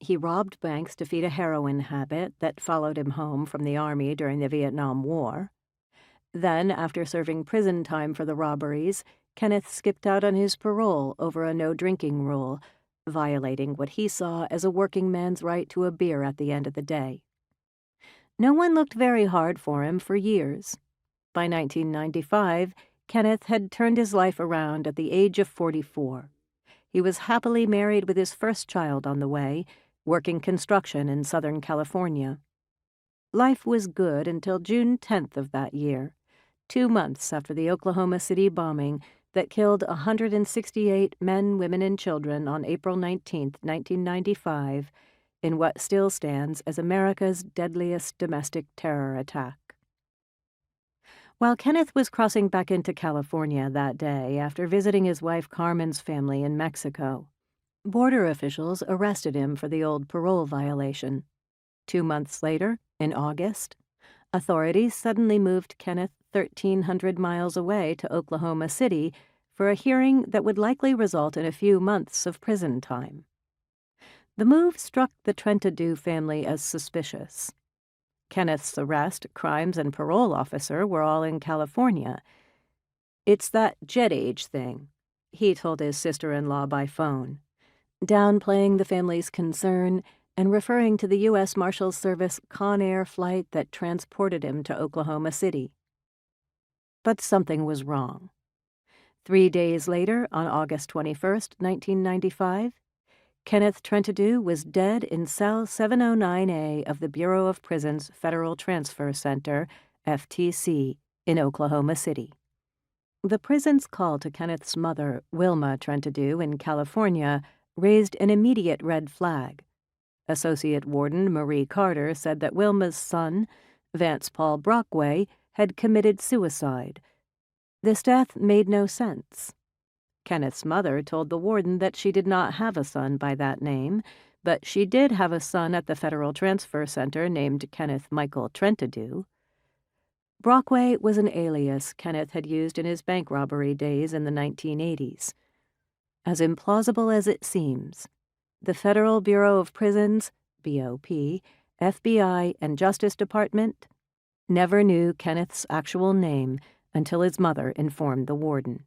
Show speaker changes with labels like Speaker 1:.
Speaker 1: he robbed banks to feed a heroin habit that followed him home from the Army during the Vietnam War. Then, after serving prison time for the robberies, Kenneth skipped out on his parole over a no-drinking rule, violating what he saw as a working man's right to a beer at the end of the day. No one looked very hard for him for years. By 1995, Kenneth had turned his life around at the age of 44. He was happily married with his first child on the way, working construction in Southern California. Life was good until June 10th of that year, 2 months after the Oklahoma City bombing that killed 168 men, women, and children on April 19, 1995, in what still stands as America's deadliest domestic terror attack. While Kenneth was crossing back into California that day after visiting his wife Carmen's family in Mexico, border officials arrested him for the old parole violation. 2 months later, in August, authorities suddenly moved Kenneth 1,300 miles away to Oklahoma City for a hearing that would likely result in a few months of prison time. The move struck the Doe family as suspicious. Kenneth's arrest, crimes, and parole officer were all in California. "It's that jet age thing," he told his sister-in-law by phone, downplaying the family's concern and referring to the U.S. Marshals Service Con Air flight that transported him to Oklahoma City. But something was wrong. 3 days later, on August 21, 1995, Kenneth Doe was dead in cell 709A of the Bureau of Prisons Federal Transfer Center, FTC, in Oklahoma City. The prison's call to Kenneth's mother, Wilma Doe, in California, raised an immediate red flag. Associate Warden Marie Carter said that Wilma's son, Vance Paul Brockway, had committed suicide. This death made no sense. Kenneth's mother told the warden that she did not have a son by that name, but she did have a son at the Federal Transfer Center named Kenneth Michael Doe. Brockway was an alias Kenneth had used in his bank robbery days in the 1980s. As implausible as it seems, the Federal Bureau of Prisons, BOP, FBI, and Justice Department never knew Kenneth's actual name until his mother informed the warden.